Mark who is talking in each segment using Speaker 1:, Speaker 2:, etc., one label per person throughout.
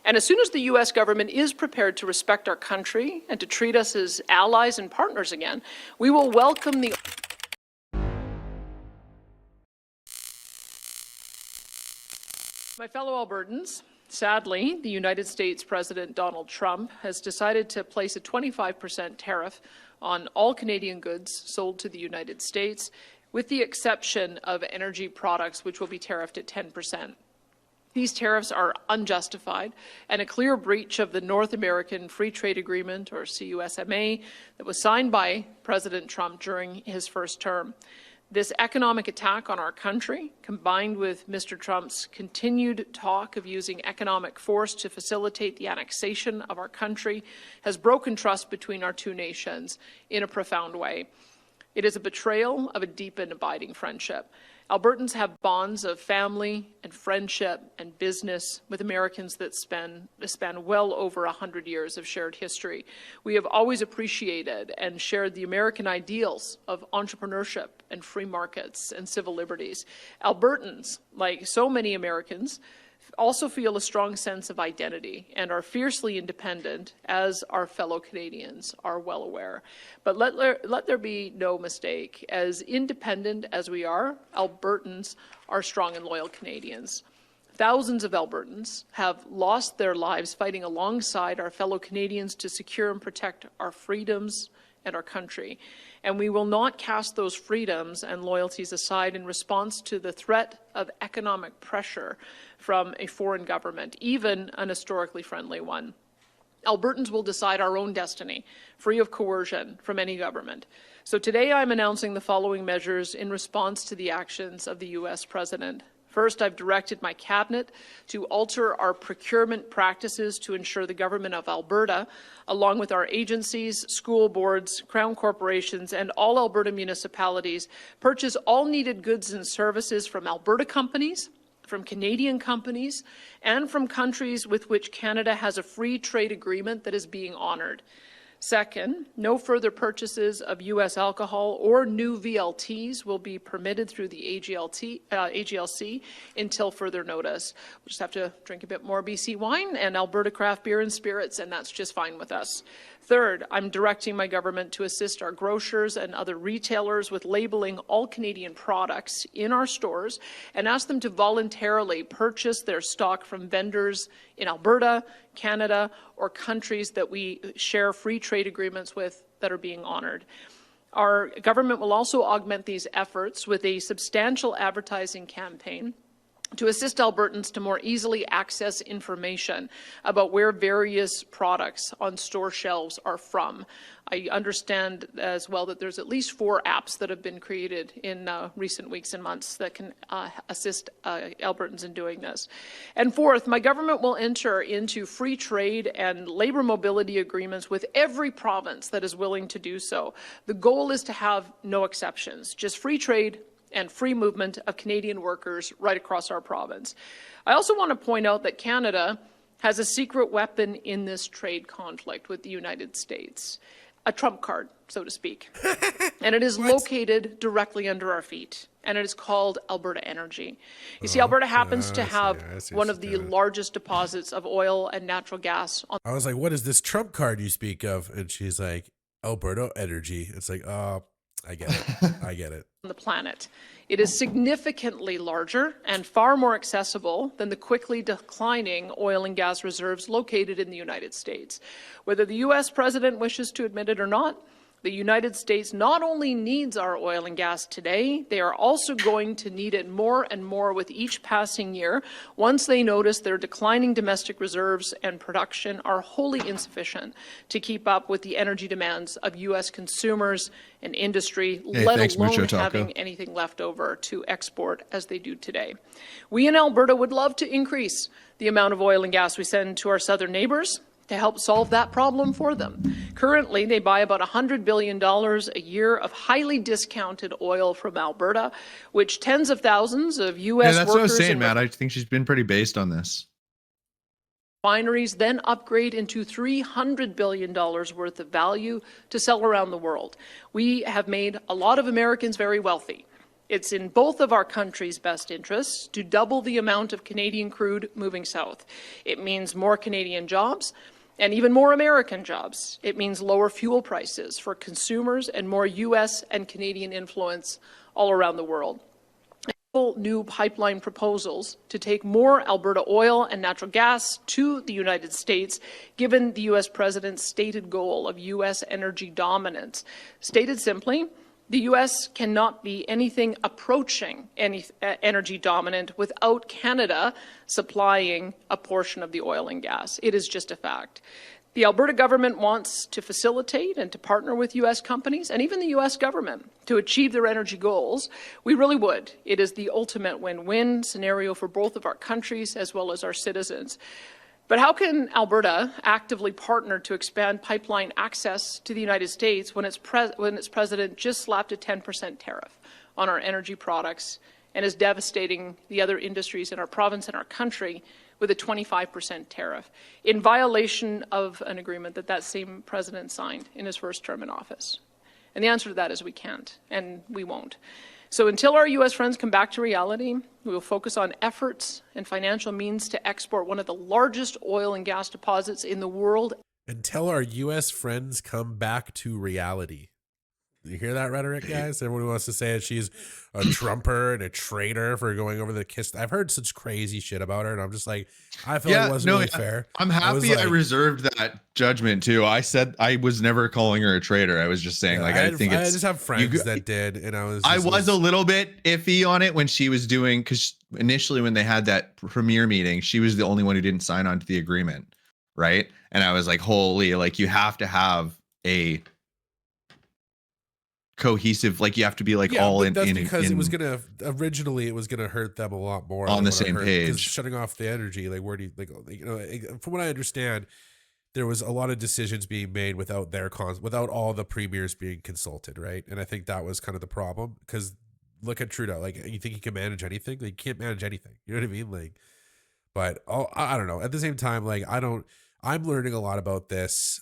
Speaker 1: And as soon as the U.S. government is prepared to respect our country and to treat us as allies and partners again, we will welcome the... My fellow Albertans, sadly, the United States President Donald Trump has decided to place a 25% tariff on all Canadian goods sold to the United States, with the exception of energy products, which will be tariffed at 10%. These tariffs are unjustified and a clear breach of the North American Free Trade Agreement, or CUSMA, that was signed by President Trump during his first term. This economic attack on our country, combined with Mr. Trump's continued talk of using economic force to facilitate the annexation of our country, has broken trust between our two nations in a profound way. It is a betrayal of a deep and abiding friendship. Albertans have bonds of family and friendship and business with Americans that span well over 100 years of shared history. We have always appreciated and shared the American ideals of entrepreneurship and free markets and civil liberties. Albertans, like so many Americans, also feel a strong sense of identity and are fiercely independent, as our fellow Canadians are well aware. But let there be no mistake. As independent as we are, Albertans are strong and loyal Canadians. Thousands of Albertans have lost their lives fighting alongside our fellow Canadians to secure and protect our freedoms and our country. And we will not cast those freedoms and loyalties aside in response to the threat of economic pressure from a foreign government, even an historically friendly one. Albertans will decide our own destiny, free of coercion from any government. So today I'm announcing the following measures in response to the actions of the U.S. President. First, I've directed my cabinet to alter our procurement practices to ensure the government of Alberta, along with our agencies, school boards, crown corporations, and all Alberta municipalities, purchase all needed goods and services from Alberta companies, from Canadian companies, and from countries with which Canada has a free trade agreement that is being honoured. Second, no further purchases of U.S. alcohol or new VLTs will be permitted through the AGLC until further notice. We'll just have to drink a bit more BC wine and Alberta craft beer and spirits, and that's just fine with us. Third, I'm directing my government to assist our grocers and other retailers with labeling all Canadian products in our stores and ask them to voluntarily purchase their stock from vendors in Alberta, Canada, or countries that we share free trade agreements with that are being honoured. Our government will also augment these efforts with a substantial advertising campaign to assist Albertans to more easily access information about where various products on store shelves are from. I understand as well that there's at least 4 apps that have been created in recent weeks and months that can assist Albertans in doing this. And fourth, my government will enter into free trade and labour mobility agreements with every province that is willing to do so. The goal is to have no exceptions, just free trade and free movement of Canadian workers right across our province. I also want to point out that Canada has a secret weapon in this trade conflict with the United States, a trump card, so to speak. And it is located directly under our feet, and it is called Alberta Energy. You see, Alberta happens to have one of the largest deposits of oil and natural gas.
Speaker 2: I was like, what is this trump card you speak of? And she's like, Alberta Energy. It's like, oh, I get it. I get it.
Speaker 1: On the planet. It is significantly larger and far more accessible than the quickly declining oil and gas reserves located in the United States. Whether the U.S. president wishes to admit it or not, the United States not only needs our oil and gas today, they are also going to need it more and more with each passing year once they notice their declining domestic reserves and production are wholly insufficient to keep up with the energy demands of U.S. consumers and industry, let alone having anything left over to export as they do today. We in Alberta would love to increase the amount of oil and gas we send to our southern neighbours to help solve that problem for them. Currently, they buy about $100 billion a year of highly discounted oil from Alberta, which tens of thousands of U.S. workers...
Speaker 3: Yeah, that's what I was saying, Matt. I think she's been pretty based on this.
Speaker 1: Refineries then upgrade into $300 billion worth of value to sell around the world. We have made a lot of Americans very wealthy, It's in both of our countries' best interests to double the amount of Canadian crude moving south. It means more Canadian jobs and even more American jobs. It means lower fuel prices for consumers and more U.S. and Canadian influence all around the world. New pipeline proposals to take more Alberta oil and natural gas to the United States, given the U.S. president's stated goal of U.S. energy dominance. Stated simply, the U.S. cannot be anything approaching energy dominant without Canada supplying a portion of the oil and gas. It is just a fact. The Alberta government wants to facilitate and to partner with U.S. companies and even the U.S. government to achieve their energy goals. We really would. It is the ultimate win-win scenario for both of our countries as well as our citizens. But how can Alberta actively partner to expand pipeline access to the United States when its president just slapped a 10% tariff on our energy products and is devastating the other industries in our province and our country with a 25% tariff, in violation of an agreement that same president signed in his first term in office? And the answer to that is we can't, and we won't. So until our U.S. friends come back to reality, we will focus on efforts and financial means to export one of the largest oil and gas deposits in the world.
Speaker 2: Until our U.S. friends come back to reality. You hear that rhetoric, guys? Everyone wants to say that she's a Trumper and a traitor for going over the kiss. I've heard such crazy shit about her, and I'm just like, I feel like it wasn't really fair.
Speaker 3: I'm happy I reserved that judgment too. I said I was never calling her a traitor. I was just saying, I just have friends that did, and I was a little bit iffy on it when she was doing, because initially when they had that premier meeting, she was the only one who didn't sign on to the agreement, right? And I was like, holy, like you have to have a cohesive, like you have to be like all in.
Speaker 2: That's because it was gonna hurt them a lot more
Speaker 3: on the same page.
Speaker 2: Shutting off the energy, like where do you from what I understand, there was a lot of decisions being made without without all the premiers being consulted, right? And I think that was kind of the problem, because look at Trudeau. Like, you think he can manage anything? Like, he can't manage anything. You know what I mean? Like, but I don't know. At the same time, like I'm learning a lot about this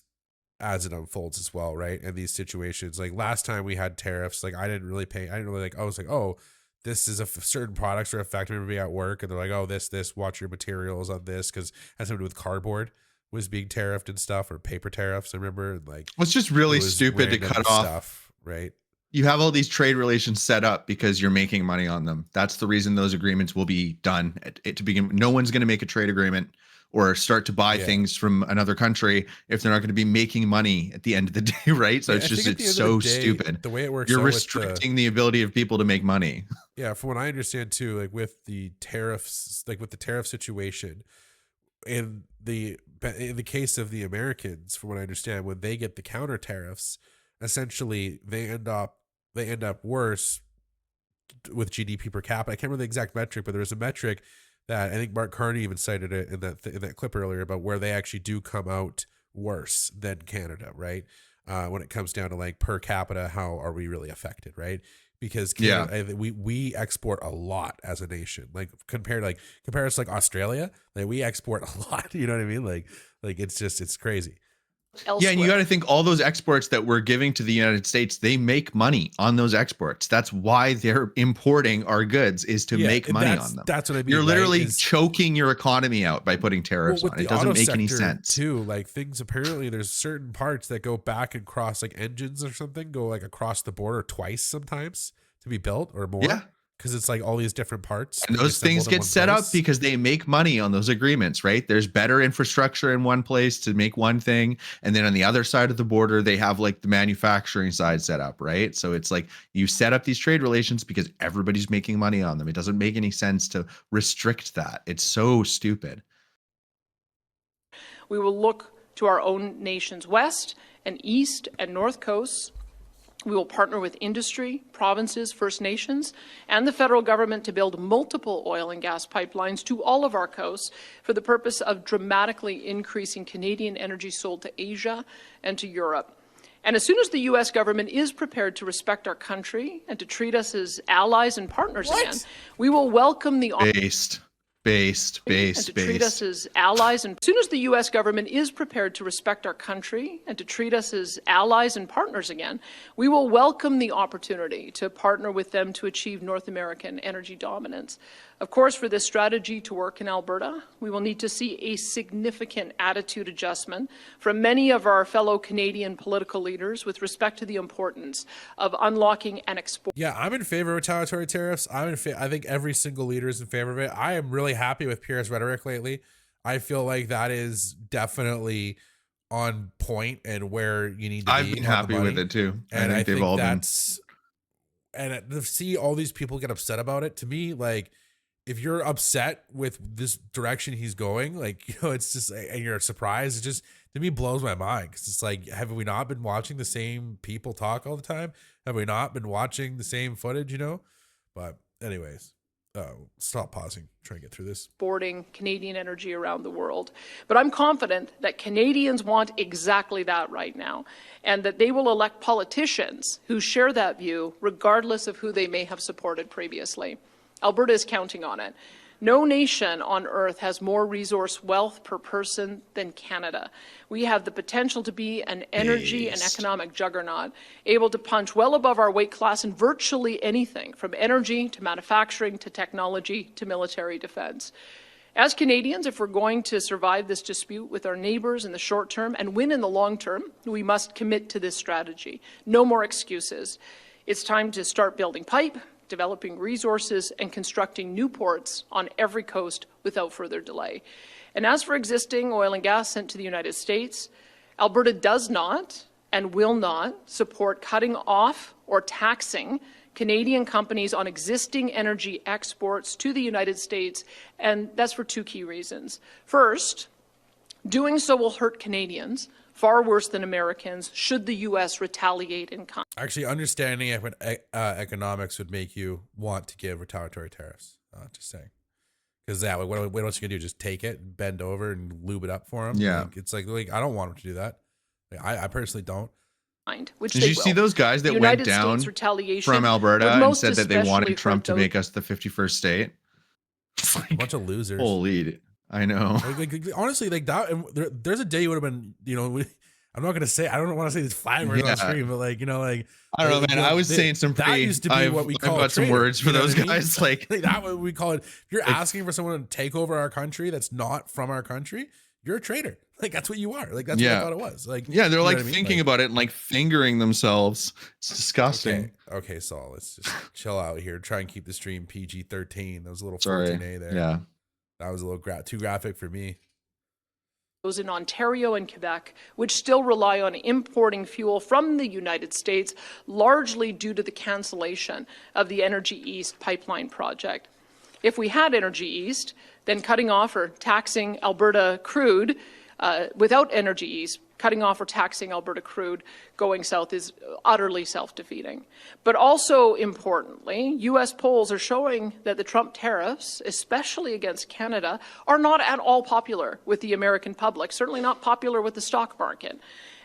Speaker 2: as it unfolds as well, right? And these situations, like last time we had tariffs, like I didn't really like, I was like, oh, this is certain products are affected maybe at work, and they're like, oh, this, watch your materials on this, because it has something to do with cardboard was being tariffed and stuff, or paper tariffs. I remember, like,
Speaker 3: it's just really stupid to cut off stuff,
Speaker 2: right?
Speaker 3: You have all these trade relations set up because you're making money on them. That's the reason those agreements will be done to begin. No one's going to make a trade agreement or start to buy things from another country if they're not going to be making money at the end of the day, right? So it's so stupid.
Speaker 2: The way it works,
Speaker 3: you're restricting the ability of people to make money.
Speaker 2: Yeah, from what I understand too, like with the tariffs, like with the tariff situation, in the case of the Americans, from what I understand, when they get the counter tariffs, essentially they end up worse with GDP per capita. I can't remember the exact metric, but there was a metric that I think Mark Carney even cited it in that clip earlier about where they actually do come out worse than Canada, right? When it comes down to like per capita, how are we really affected, right? Because Canada, we export a lot as a nation. Like compare us to like Australia, like we export a lot. You know what I mean? Like it's crazy.
Speaker 1: Elsewhere.
Speaker 3: Yeah, and you got to think all those exports that we're giving to the United States, they make money on those exports. That's why they're importing our goods, is to make money on them.
Speaker 2: That's what I mean.
Speaker 3: You're literally choking your economy out by putting tariffs on. It doesn't make any sense.
Speaker 2: Too, like things apparently there's certain parts that go back and cross, like engines or something, go like across the border twice sometimes to be built or more. Yeah. Because it's like all these different parts.
Speaker 3: And those things get set up because they make money on those agreements, right? There's better infrastructure in one place to make one thing. And then on the other side of the border, they have like the manufacturing side set up, right? So it's like you set up these trade relations because everybody's making money on them. It doesn't make any sense to restrict that. It's so stupid.
Speaker 1: We will look to our own nation's west and east and north coasts. We will partner with industry, provinces, First Nations, and the federal government to build multiple oil and gas pipelines to all of our coasts for the purpose of dramatically increasing Canadian energy sold to Asia and to Europe. And as soon as the U.S. government is prepared to respect our country and to treat us as allies and partners again, we will welcome the... treat us as allies. And as soon as the U.S. government is prepared to respect our country and to treat us as allies and partners again, we will welcome the opportunity to partner with them to achieve North American energy dominance. Of course, for this strategy to work in Alberta, we will need to see a significant attitude adjustment from many of our fellow Canadian political leaders with respect to the importance of unlocking and exporting.
Speaker 2: Yeah, I'm in favor of retaliatory tariffs. I think every single leader is in favor of it. I am really happy with Pierre's rhetoric lately. I feel like that is definitely on point and where you need to be.
Speaker 3: I've been happy with it too.
Speaker 2: And I think they've all been. And to see all these people get upset about it, to me, like, if you're upset with this direction he's going, like, you know, it's just, and you're surprised, it just, to me, blows my mind. Because it's like, have we not been watching the same people talk all the time? Have we not been watching the same footage, you know? But anyways, stop pausing, try to get through this.
Speaker 1: Exporting Canadian energy around the world. But I'm confident that Canadians want exactly that right now, and that they will elect politicians who share that view, regardless of who they may have supported previously. Alberta is counting on it. No nation on earth has more resource wealth per person than Canada. We have the potential to be an energy and economic juggernaut, able to punch well above our weight class in virtually anything, from energy to manufacturing to technology to military defense. As Canadians, if we're going to survive this dispute with our neighbors in the short term and win in the long term, we must commit to this strategy. No more excuses. It's time to start building pipe, developing resources, and constructing new ports on every coast without further delay. And as for existing oil and gas sent to the United States, Alberta does not and will not support cutting off or taxing Canadian companies on existing energy exports to the United States, and that's for two key reasons. First, doing so will hurt Canadians far worse than Americans should the U.S. retaliate in kind.
Speaker 2: Actually, understanding economics would make you want to give retaliatory tariffs. Just saying. Because what else are you going to do? Just take it and bend over and lube it up for them?
Speaker 3: Yeah.
Speaker 2: Like, it's like I don't want them to do that. Like, I personally don't.
Speaker 1: Which
Speaker 3: Did you see those guys that went down from Alberta and said that they wanted Trump to make us the 51st state?
Speaker 2: Like, a bunch of losers.
Speaker 3: Holy, I know.
Speaker 2: Like, honestly, like that. And there's a day you would have been, you know. I'm not gonna say. I don't want to say these 5 words on screen, but like, you know, like
Speaker 3: I don't know, man. I was saying some pretty.
Speaker 2: That used to be what we call. I've got
Speaker 3: some words for those guys. Like
Speaker 2: that, what we call it. If you're asking for someone to take over our country that's not from our country, you're a traitor. Like that's what you are. Like that's what I thought it was. Like
Speaker 3: they're like thinking about it and like fingering themselves. It's disgusting.
Speaker 2: Okay, Saul, let's just chill out here. Try and keep the stream PG-13. That was a little 14A there.
Speaker 3: Yeah,
Speaker 2: that was a little too graphic for me.
Speaker 1: Those in Ontario and Quebec, which still rely on importing fuel from the United States, largely due to the cancellation of the Energy East pipeline project. If we had Energy East, then cutting off or taxing Alberta crude without Energy East, cutting off or taxing Alberta crude going south is utterly self-defeating. But also importantly, U.S. polls are showing that the Trump tariffs, especially against Canada, are not at all popular with the American public, certainly not popular with the stock market.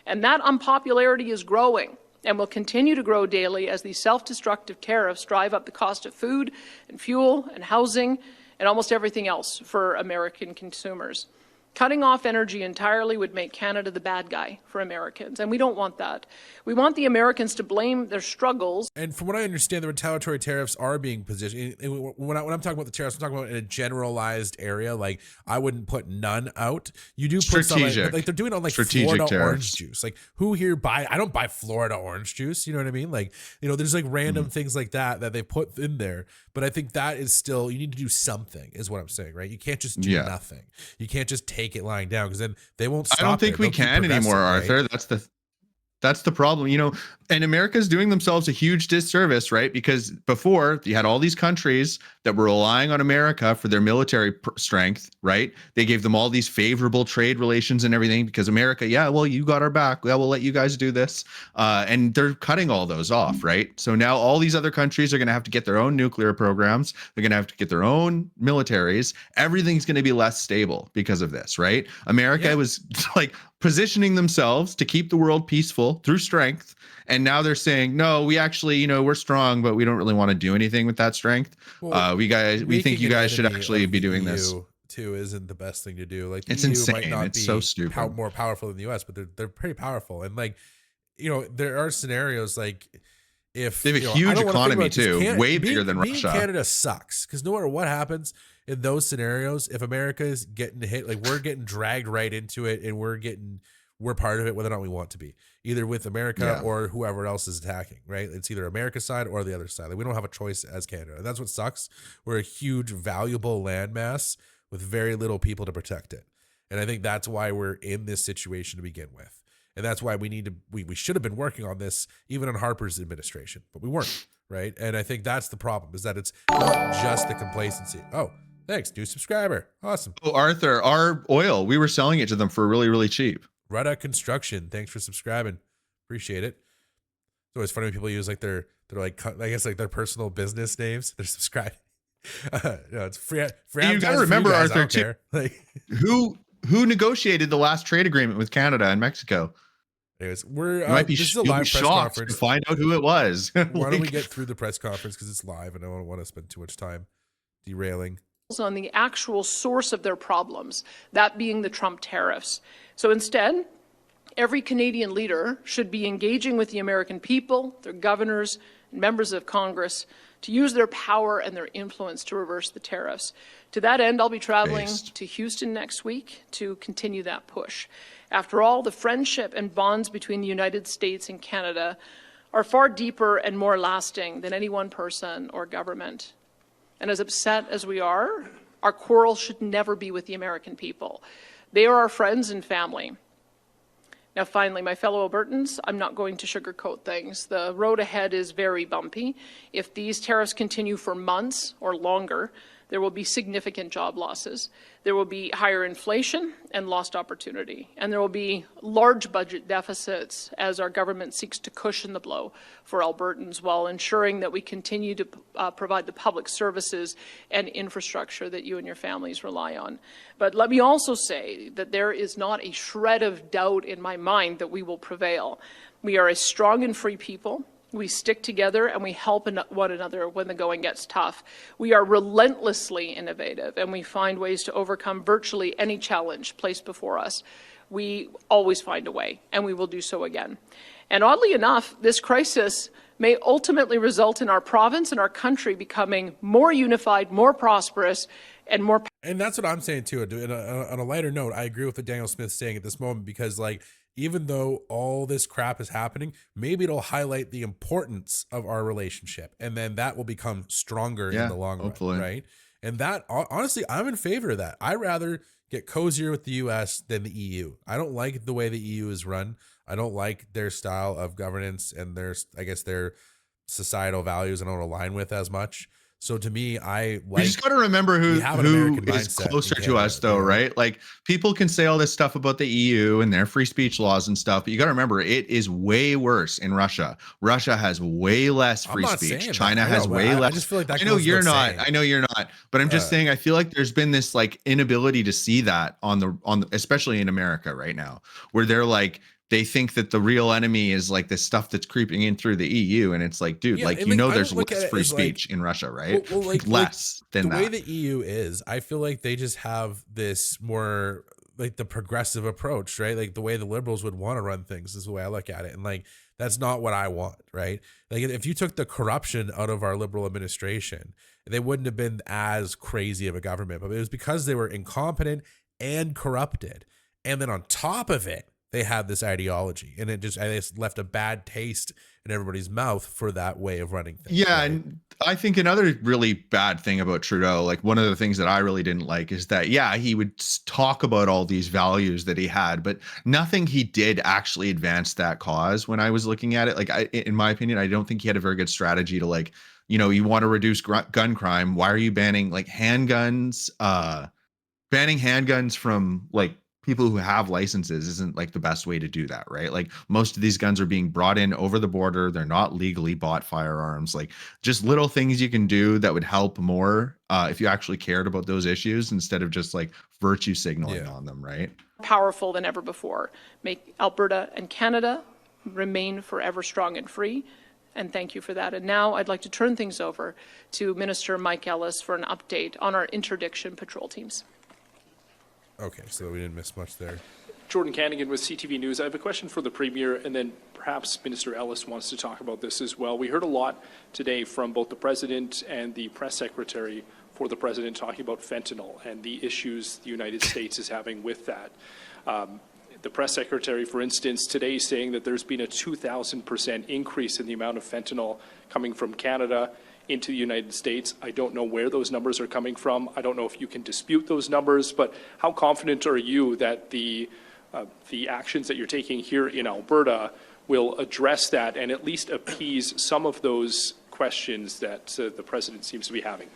Speaker 1: And that unpopularity is growing and will continue to grow daily as these self-destructive tariffs drive up the cost of food and fuel and housing and almost everything else for American consumers. Cutting off energy entirely would make Canada the bad guy for Americans, and we don't want that. We want the Americans to blame their struggles.
Speaker 2: And from what I understand, the retaliatory tariffs are being positioned. When I'm talking about the tariffs, I'm talking about in a generalized area. Like, I wouldn't put none out. You do put some, like they're doing on like Florida tariffs. Orange juice. Like, who here I don't buy Florida orange juice. You know what I mean? Like, you know, there's like random things like that they put in there. But I think that is still, you need to do something, is what I'm saying, right? You can't just do nothing. You can't just take it lying down, because then they won't stop.
Speaker 3: I don't think we can anymore, Arthur. Right? That's the problem, you know, and America's doing themselves a huge disservice, right? Because before you had all these countries that were relying on America for their military strength, right? They gave them all these favorable trade relations and everything because America, well, you got our back. Yeah, we'll let you guys do this. And they're cutting all those off, right? So now all these other countries are going to have to get their own nuclear programs. They're going to have to get their own militaries. Everything's going to be less stable because of this, right? America was like positioning themselves to keep the world peaceful through strength. And now they're saying, no, we actually, you know, we're strong, but we don't really want to do anything with that strength. yeah, we think you guys should actually be doing this
Speaker 2: too. Isn't the best thing to do. Like the
Speaker 3: it's
Speaker 2: EU
Speaker 3: insane.
Speaker 2: Might not
Speaker 3: it's
Speaker 2: be
Speaker 3: so stupid.
Speaker 2: more powerful than the US, but they're pretty powerful. And like, you know, there are scenarios like if
Speaker 3: they have a huge economy too, way bigger than Russia.
Speaker 2: Canada sucks because no matter what happens in those scenarios, if America is getting hit, like we're getting dragged right into it, and we're part of it, whether or not we want to be, either with America or whoever else is attacking, right? It's either America's side or the other side. Like we don't have a choice as Canada. And that's what sucks. We're a huge, valuable landmass with very little people to protect it. And I think that's why we're in this situation to begin with. And that's why we should have been working on this even on Harper's administration, but we weren't, right? And I think that's the problem, is that it's not just the complacency. Oh, thanks, new subscriber. Awesome.
Speaker 3: Oh, Arthur, our oil, we were selling it to them for really, really cheap.
Speaker 2: Rudda Construction, thanks for subscribing. Appreciate it. It's always funny when people use like their like, I guess like their personal business names. They're subscribed. No, it's free.
Speaker 3: You got to remember, Arthur, too. Like who negotiated the last trade agreement with Canada and Mexico?
Speaker 2: Anyways,
Speaker 3: might be,
Speaker 2: this is a live press conference
Speaker 3: to find out who it was.
Speaker 2: Why don't we get through the press conference because it's live and I don't want to spend too much time derailing
Speaker 1: on the actual source of their problems, that being the Trump tariffs. So instead, every Canadian leader should be engaging with the American people, their governors, and members of Congress to use their power and their influence to reverse the tariffs. To that end, I'll be traveling to Houston next week to continue that push. After all, the friendship and bonds between the United States and Canada are far deeper and more lasting than any one person or government. And as upset as we are, our quarrel should never be with the American people. They are our friends and family. Now, finally, my fellow Albertans, I'm not going to sugarcoat things. The road ahead is very bumpy. If these tariffs continue for months or longer, there will be significant job losses. There will be higher inflation and lost opportunity. And there will be large budget deficits as our government seeks to cushion the blow for Albertans while ensuring that we continue to provide the public services and infrastructure that you and your families rely on. But let me also say that there is not a shred of doubt in my mind that we will prevail. We are a strong and free people. We stick together and we help one another when the going gets tough. We are relentlessly innovative and we find ways to overcome virtually any challenge placed before us. We always find a way, and we will do so again. And oddly enough, this crisis may ultimately result in our province and our country becoming more unified, more prosperous, and more.
Speaker 2: And that's what I'm saying too. On a lighter note, I agree with what Danielle Smith's saying at this moment, because like, even though all this crap is happening, maybe it'll highlight the importance of our relationship, and then that will become stronger in the long run, right? And that, honestly, I'm in favor of that. I'd rather get cozier with the U.S. than the EU. I don't like the way the EU is run. I don't like their style of governance and their societal values I don't align with as much. So to me, we
Speaker 3: just got to remember who is closer to us, though, right? Like, people can say all this stuff about the EU and their free speech laws and stuff, but you got to remember it is way worse in Russia. Russia has way less free speech. China has way less.
Speaker 2: I just feel like that.
Speaker 3: I know you're not. I know you're not. But I'm just saying, I feel like there's been this like inability to see that on the especially in America right now, where they're like, they think that the real enemy is like this stuff that's creeping in through the EU. And it's like, dude, there's less free speech in Russia, right?
Speaker 2: Well,
Speaker 3: less than that.
Speaker 2: The way the EU is, I feel like they just have this more like the progressive approach, right? Like the way the liberals would want to run things is the way I look at it. And like, that's not what I want, right? Like if you took the corruption out of our liberal administration, they wouldn't have been as crazy of a government, but it was because they were incompetent and corrupted. And then on top of it, they had this ideology, and it just left a bad taste in everybody's mouth for that way of running things.
Speaker 3: Yeah, right? And I think another really bad thing about Trudeau, like one of the things that I really didn't like, is that, yeah, he would talk about all these values that he had, but nothing he did actually advance that cause. When I was looking at it, like in my opinion, I don't think he had a very good strategy to like, you want to reduce gun crime. Why are you banning like handguns? Banning handguns from like people who have licenses isn't like the best way to do that, right? Like most of these guns are being brought in over the border. They're not legally bought firearms. Like just little things you can do that would help more if you actually cared about those issues instead of just like virtue signaling on them, right?
Speaker 1: Powerful than ever before. Make Alberta and Canada remain forever strong and free. and thank you for that. And now I'd like to turn things over to Minister Mike Ellis for an update on our interdiction patrol teams.
Speaker 2: Okay, so we didn't miss much there.
Speaker 4: Jordan Cannigan with CTV News. I have a question for the Premier, and then perhaps Minister Ellis wants to talk about this as well. We heard a lot today from both the President and the Press Secretary for the President talking about fentanyl and the issues the United States is having with that. The Press Secretary, for instance, today saying that there's been a 2,000% increase in the amount of fentanyl coming from Canada into the United States. I don't know where those numbers are coming from. I don't know if you can dispute those numbers, but how confident are you that the actions that you're taking here in Alberta will address that and at least appease some of those questions that the President seems to be having?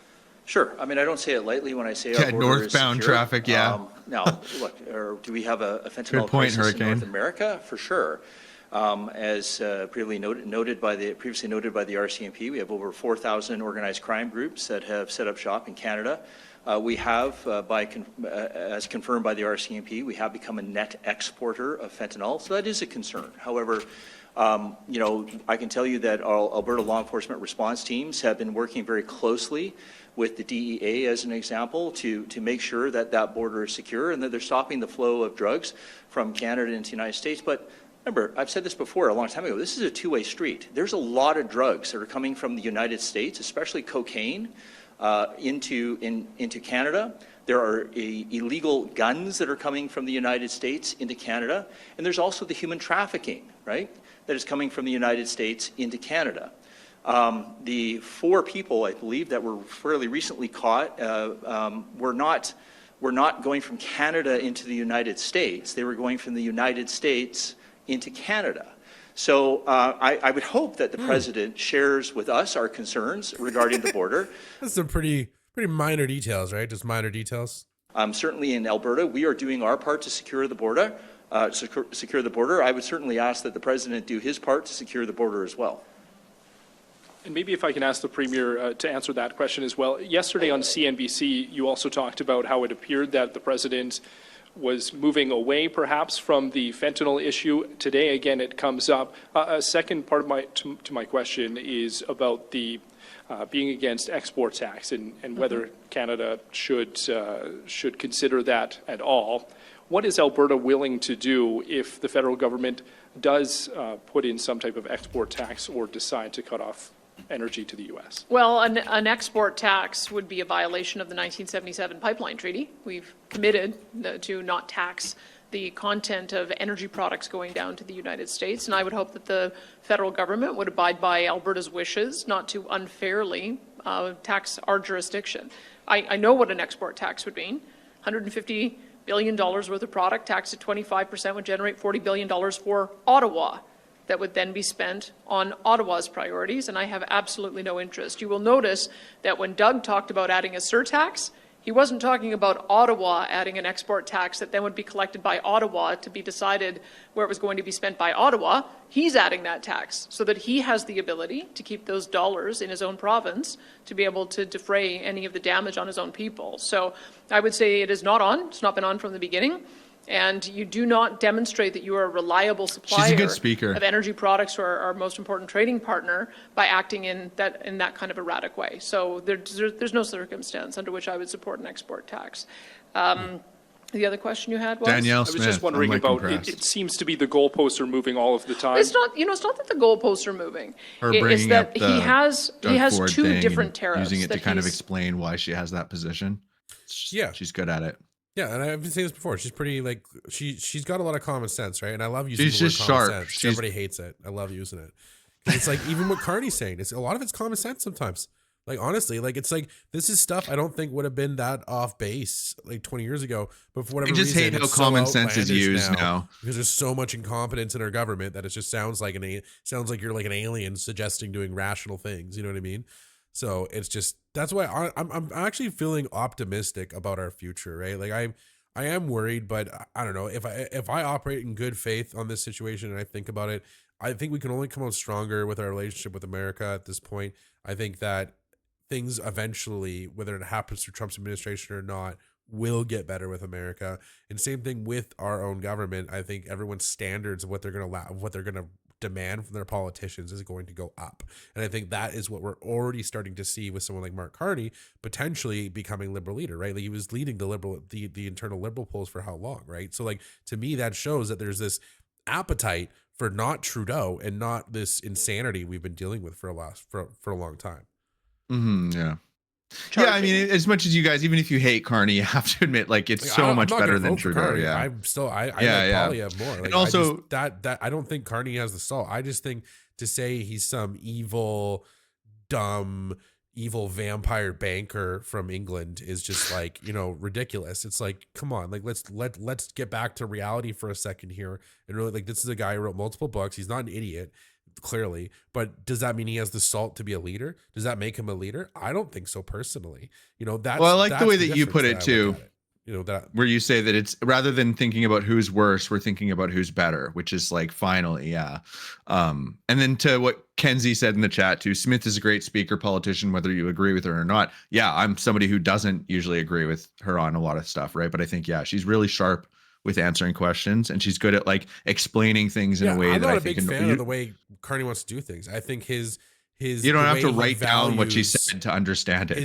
Speaker 5: Sure. I mean, I don't say it lightly when I say our border
Speaker 3: northbound
Speaker 5: is secure.
Speaker 3: traffic, yeah.
Speaker 5: Now, look, do we have a fentanyl crisis in North America? For sure. As previously noted by the RCMP, we have over 4,000 organized crime groups that have set up shop in Canada. We have, as confirmed by the RCMP, we have become a net exporter of fentanyl, so that is a concern. However, I can tell you that our Alberta law enforcement response teams have been working very closely with the DEA, as an example, to make sure that that border is secure and that they're stopping the flow of drugs from Canada into the United States. But remember, I've said this before a long time ago, this is a two-way street. There's a lot of drugs that are coming from the United States, especially cocaine, into Canada. There are illegal guns that are coming from the United States into Canada. And there's also the human trafficking, right, that is coming from the United States into Canada. The 4 people, I believe, that were fairly recently caught were not going from Canada into the United States. They were going from the United States into Canada. So I would hope that the President shares with us our concerns regarding the border.
Speaker 2: That's some pretty minor details, right? Just minor details.
Speaker 5: Certainly in Alberta, we are doing our part to secure the border. Secure the border. I would certainly ask that the President do his part to secure the border as well.
Speaker 4: And maybe if I can ask the Premier to answer that question as well. Yesterday on CNBC, you also talked about how it appeared that the President was moving away perhaps from the fentanyl issue. Today, again, it comes up. A second part of my question is about the being against export tax and whether Canada should consider that at all. What is Alberta willing to do if the federal government does put in some type of export tax or decide to cut off energy to the U.S.?
Speaker 1: Well, an export tax would be a violation of the 1977 Pipeline Treaty. We've committed to not tax the content of energy products going down to the United States, and I would hope that the federal government would abide by Alberta's wishes not to unfairly tax our jurisdiction. I know what an export tax would mean. $150 billion worth of product taxed at 25% would generate $40 billion for Ottawa. That would then be spent on Ottawa's priorities, and I have absolutely no interest. You will notice that when Doug talked about adding a surtax, he wasn't talking about Ottawa adding an export tax that then would be collected by Ottawa to be decided where it was going to be spent by Ottawa. He's adding that tax so that he has the ability to keep those dollars in his own province to be able to defray any of the damage on his own people. So I would say it is not on. It's not been on from the beginning. And you do not demonstrate that you are a reliable supplier of energy products to our most important trading partner by acting in that kind of erratic way. So there's no circumstance under which I would support an export tax. The other question you had was?
Speaker 3: Danielle Smith.
Speaker 4: I was just wondering about, it seems to be the goalposts are moving all of the time.
Speaker 1: It's not that the goalposts are moving. It's that he has two different tariffs.
Speaker 3: Using it to kind of explain why she has that position.
Speaker 2: Yeah.
Speaker 3: She's good at it.
Speaker 2: Yeah, and I've been saying this before. She's pretty she's got a lot of common sense, right? And I love using
Speaker 3: the
Speaker 2: word
Speaker 3: just
Speaker 2: common
Speaker 3: sharp.
Speaker 2: sense. Everybody hates it. I love using it. It's like even what Carney's saying. It's a lot of it's common sense sometimes. Like honestly, like it's like this is stuff I don't think would have been that off base like 20 years ago. But for whatever reason,
Speaker 3: I just hate how common sense is used now
Speaker 2: because there's so much incompetence in our government that it just sounds like you're like an alien suggesting doing rational things. You know what I mean? So it's just that's why I'm actually feeling optimistic about our future, right? Like I am worried, but I don't know if I operate in good faith on this situation and I think about it, I think we can only come out stronger with our relationship with America at this point. I think that things eventually, whether it happens through Trump's administration or not, will get better with America. And same thing with our own government. I think everyone's standards of what they're going to demand from their politicians is going to go up. And I think that is what we're already starting to see with someone like Mark Carney potentially becoming Liberal leader, right? Like he was leading the internal Liberal polls for how long, right? So like, to me, that shows that there's this appetite for not Trudeau and not this insanity we've been dealing with for a long time.
Speaker 3: Yeah. Yeah, I mean, as much as you guys, even if you hate Carney, you have to admit, like, it's so much better than Trudeau. Yeah,
Speaker 2: I'm still, I like Poilievre more. Like,
Speaker 3: and also,
Speaker 2: I don't think Carney has the salt. I just think to say he's some evil, dumb, evil vampire banker from England is just like, ridiculous. It's like, come on, like let's get back to reality for a second here. And really, like, this is a guy who wrote multiple books. He's not an idiot, clearly, but does that mean he has the salt to be a leader? Does that make him a leader? I don't think so personally. That's,
Speaker 3: well, I like the way that you put it too.
Speaker 2: That
Speaker 3: where you say that it's rather than thinking about who's worse, we're thinking about who's better, which is like finally, yeah. And then to what Kenzie said in the chat too, Smith is a great speaker, politician, whether you agree with her or not. Yeah, I'm somebody who doesn't usually agree with her on a lot of stuff, right? But I think, yeah, she's really sharp with answering questions, and she's good at like explaining things in a way that I think.
Speaker 2: I'm not a big fan of the way Carney wants to do things. I think his
Speaker 3: you don't have to write down what she said to understand it.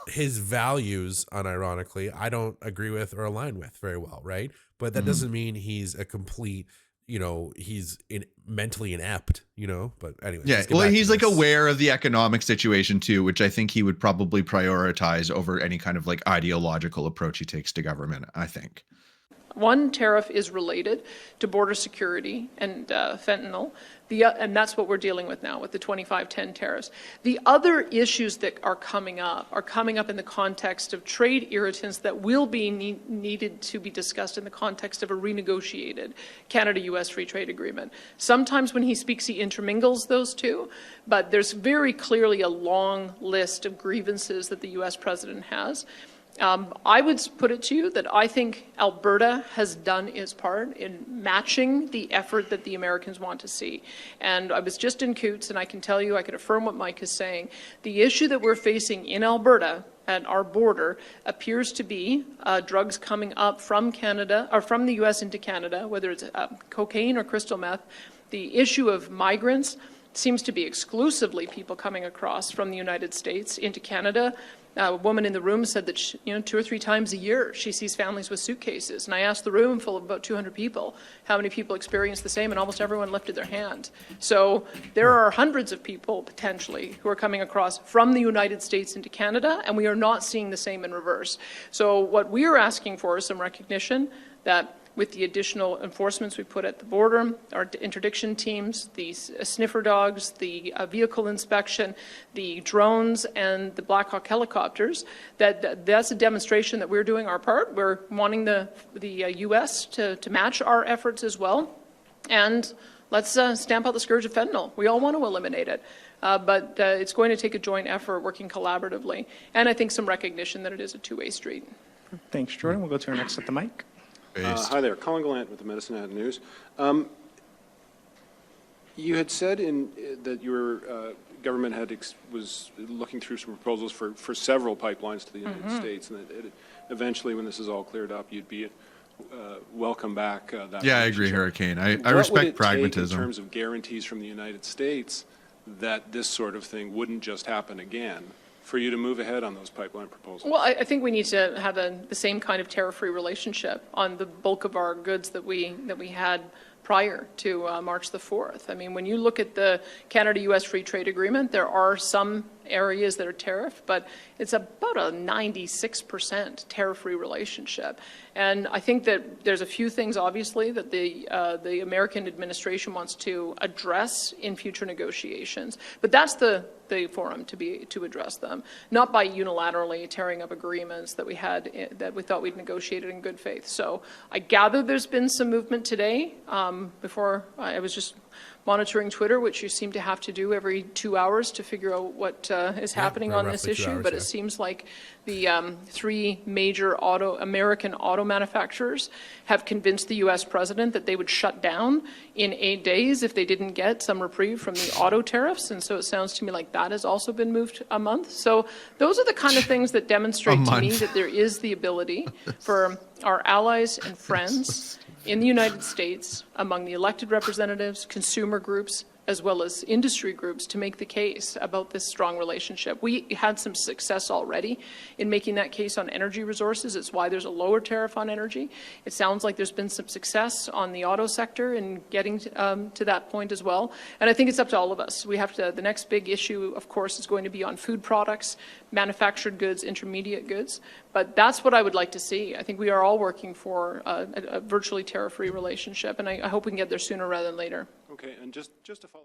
Speaker 2: His values, unironically, I don't agree with or align with very well, right? But that doesn't mean he's a complete, he's mentally inept, But anyway,
Speaker 3: yeah. Well, he's like aware of the economic situation too, which I think he would probably prioritize over any kind of like ideological approach he takes to government, I think.
Speaker 1: One tariff is related to border security and fentanyl, and that's what we're dealing with now with the 2510 tariffs. The other issues that are coming up in the context of trade irritants that will be needed to be discussed in the context of a renegotiated Canada-U.S. free trade agreement. Sometimes when he speaks, he intermingles those two, but there's very clearly a long list of grievances that the U.S. president has. I would put it to you that I think Alberta has done its part in matching the effort that the Americans want to see. And I was just in Coots, and I can tell you, I can affirm what Mike is saying. The issue that we're facing in Alberta at our border appears to be drugs coming up from Canada, or from the U.S. into Canada, whether it's cocaine or crystal meth. The issue of migrants seems to be exclusively people coming across from the United States into Canada. A woman in the room said that 2 or 3 times a year she sees families with suitcases. And I asked the room full of about 200 people how many people experience the same, and almost everyone lifted their hand. So there are hundreds of people potentially who are coming across from the United States into Canada, and we are not seeing the same in reverse. So what we are asking for is some recognition that with the additional enforcements we put at the border, our interdiction teams, the sniffer dogs, the vehicle inspection, the drones, and the Black Hawk helicopters, that's a demonstration that we're doing our part. We're wanting the U.S. to match our efforts as well. And let's stamp out the scourge of fentanyl. We all want to eliminate it. But it's going to take a joint effort working collaboratively. And I think some recognition that it is a two-way street.
Speaker 6: Thanks, Jordan. We'll go to our next at the mic.
Speaker 7: Hi there, Colin Gallant with the Medicine Hat News. You had said that your government was looking through some proposals for several pipelines to the United States, and that eventually, when this is all cleared up, you'd be welcome back.
Speaker 3: Yeah, I agree, Hurricane. I respect pragmatism.
Speaker 7: In terms of guarantees from the United States that this sort of thing wouldn't just happen again, for you to move ahead on those pipeline proposals?
Speaker 1: Well, I think we need to have the same kind of tariff-free relationship on the bulk of our goods that we had prior to March the 4th. I mean, when you look at the Canada-U.S. free trade agreement, there are some areas that are tariff, but it's about a 96% tariff-free relationship. And I think that there's a few things, obviously, that the American administration wants to address in future negotiations. But that's the forum to address them, not by unilaterally tearing up agreements that we thought we'd negotiated in good faith. So I gather there's been some movement today. Before I was just monitoring Twitter, which you seem to have to do every 2 hours to figure out what is happening on this issue. But it seems like the 3 major American auto manufacturers have convinced the U.S. president that they would shut down in 8 days if they didn't get some reprieve from the auto tariffs. And so it sounds to me like that has also been moved a month. So those are the kind of things that demonstrate to me that there is the ability for our allies and friends in the United States, among the elected representatives, consumer groups as well as industry groups to make the case about this strong relationship. We had some success already in making that case on energy resources. It's why there's a lower tariff on energy. It sounds like there's been some success on the auto sector in getting to that point as well. And I think it's up to all of us. We have to, the next big issue, of course, is going to be on food products, manufactured goods, intermediate goods. But that's what I would like to see. I think we are all working for a virtually tariff-free relationship, and I hope we can get there sooner rather than later.
Speaker 7: Okay, and just to follow